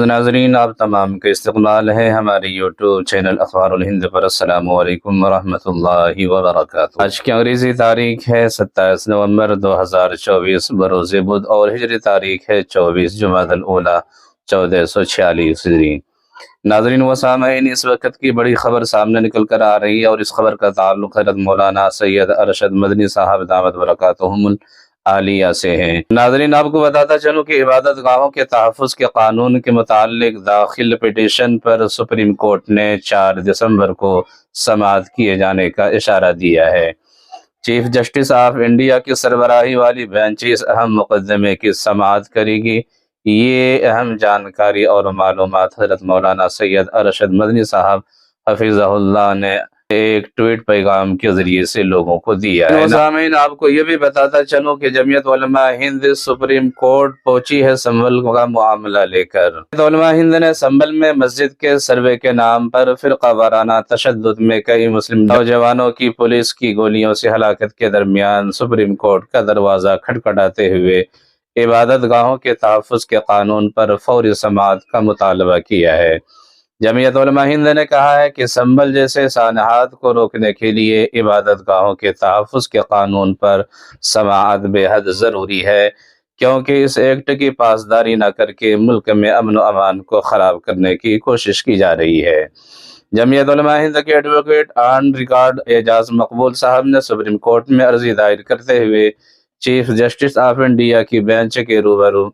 ناظرین، آپ تمام کا استقبال ہے ہمارے یوٹیوب چینل اخبار الہند پر۔ السلام علیکم ورحمۃ اللہ وبرکاتہ۔ آج کی انگریزی تاریخ ہے 27 نومبر 2024 بروز بدھ، اور ہجری تاریخ ہے 24 جمادی الاولیٰ 1446 ہجری۔ ناظرین و سامعین، اس وقت کی بڑی خبر سامنے نکل کر آ رہی ہے، اور اس خبر کا تعلق حضرت مولانا سید ارشد مدنی صاحب دامت برکاتہم عالیہ سے ہیں۔ ناظرین، آپ کو بتاتا چلوں کہ عبادت گاہوں کے تحفظ کے قانون کے متعلق داخل پٹیشن پر سپریم کورٹ نے 4 دسمبر کو سماعت کیے جانے کا اشارہ دیا ہے۔ چیف جسٹس آف انڈیا کی سربراہی والی بینچ اس اہم مقدمے کی سماعت کرے گی۔ یہ اہم جانکاری اور معلومات حضرت مولانا سید ارشد مدنی صاحب حفظہ اللہ نے ایک ٹویٹ پیغام کے ذریعے سے لوگوں کو دیا ہے۔ سامعین، آپ کو یہ بھی بتاتا چلوں کہ جمعیت علماء ہند سپریم کورٹ پہنچی ہے سنبل کا معاملہ لے کر۔ جمعیت علماء ہند نے سنبل میں مسجد کے سروے کے نام پر فرقہ وارانہ تشدد میں کئی مسلم نوجوانوں کی پولیس کی گولیوں سے ہلاکت کے درمیان سپریم کورٹ کا دروازہ کھٹکھٹاتے ہوئے عبادت گاہوں کے تحفظ کے قانون پر فوری سماعت کا مطالبہ کیا ہے۔ جمعیت علماء ہند نے کہا ہے کہ سنبل جیسے سانحات کو روکنے کے لیے عبادت گاہوں کے تحفظ کے قانون پر سماعت بے حد ضروری ہے، کیونکہ اس ایکٹ کی پاسداری نہ کر کے ملک میں امن و امان کو خراب کرنے کی کوشش کی جا رہی ہے۔ جمعیت علماء ہند کے ایڈوکیٹ آن ریکارڈ اعجاز مقبول صاحب نے سپریم کورٹ میں عرضی دائر کرتے ہوئے چیف جسٹس آف انڈیا کی بینچ کے روبرو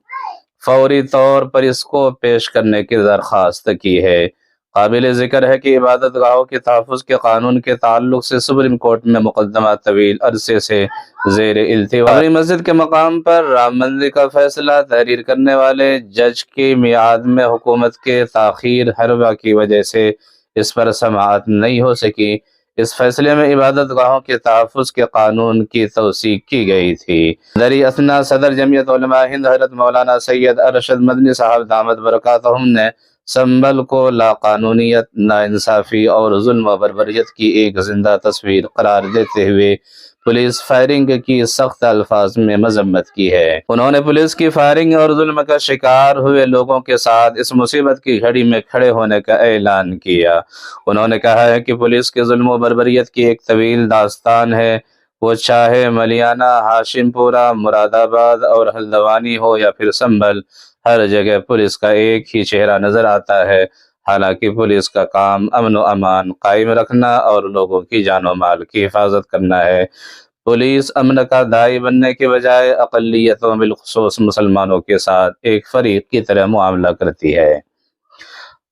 فوری طور پر اس کو پیش کرنے کی درخواست کی ہے۔ قابل ذکر ہے کہ عبادت گاہوں کے تحفظ کے قانون کے تعلق سے سپریم کورٹ میں مقدمہ طویل عرصے سے زیر التوا۔ بابری مسجد کے مقام پر رام مندر کا فیصلہ تحریر کرنے والے جج کی میعاد میں حکومت کے تاخیر ہربا کی وجہ سے اس پر سماعت نہیں ہو سکی۔ اس فیصلے میں عبادت گاہوں کے تحفظ کے قانون کی توثیق کی گئی تھی۔ دریں اثنا صدر جمعیت علماء ہند حضرت مولانا سید ارشد مدنی صاحب دامت برکاتہم نے سنبل کو لاقانونیت، ناانصافی اور ظلم و بربریت کی ایک زندہ تصویر قرار دیتے ہوئے پولیس فائرنگ کی سخت الفاظ میں مذمت کی ہے۔ انہوں نے پولیس کی فائرنگ اور ظلم کا شکار ہوئے لوگوں کے ساتھ اس مصیبت کی گھڑی میں کھڑے ہونے کا اعلان کیا۔ انہوں نے کہا ہے کہ پولیس کے ظلم و بربریت کی ایک طویل داستان ہے، وہ چاہے ملیانہ، ہاشم پورہ، مراد آباد اور ہلدوانی ہو یا پھر سنبل، ہر جگہ پولیس کا ایک ہی چہرہ نظر آتا ہے۔ حالانکہ پولیس کا کام امن و امان قائم رکھنا اور لوگوں کی جان و مال کی حفاظت کرنا ہے۔ پولیس امن کا داعی بننے کے بجائے اقلیتوں بالخصوص مسلمانوں کے ساتھ ایک فریق کی طرح معاملہ کرتی ہے۔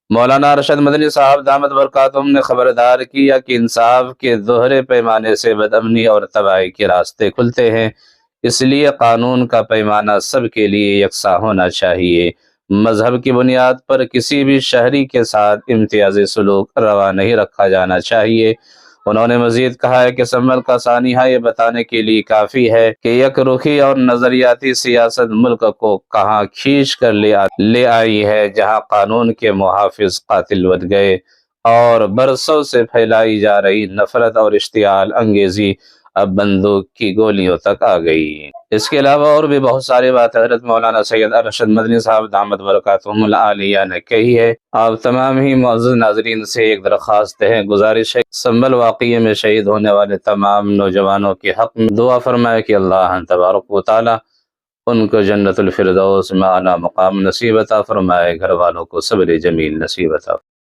مولانا ارشد مدنی صاحب دامت برکاتہم نے خبردار کیا کہ انصاف کے دوہرے پیمانے سے بدامنی اور تباہی کے راستے کھلتے ہیں، اس لیے قانون کا پیمانہ سب کے لیے یکساں ہونا چاہیے۔ مذہب کی بنیاد پر کسی بھی شہری کے ساتھ امتیازی سلوک روا نہیں رکھا جانا چاہیے۔ انہوں نے مزید کہا ہے کہ سنبل کا سانحہ یہ بتانے کے لیے کافی ہے کہ یک رخی اور نظریاتی سیاست ملک کو کہاں کھینچ کر لے آئی ہے، جہاں قانون کے محافظ قاتل بن گئے اور برسوں سے پھیلائی جا رہی نفرت اور اشتعال انگیزی اب بندوق کی گولیوں تک آ گئی۔ اس کے علاوہ اور بھی بہت ساری باتیں حضرت مولانا سید ارشد مدنی صاحب دامت برکاتہم العالیہ نے کہی ہے۔ آپ تمام ہی معزز ناظرین سے ایک درخواست ہے، گزارش ہے، سنبل واقعے میں شہید ہونے والے تمام نوجوانوں کے حق میں دعا فرمائے کہ اللہ تبارک و تعالی ان کو جنت الفردوس میں اعلیٰ مقام نصیب عطا فرمائے، گھر والوں کو صبر جمیل نصیب عطا فرمائے۔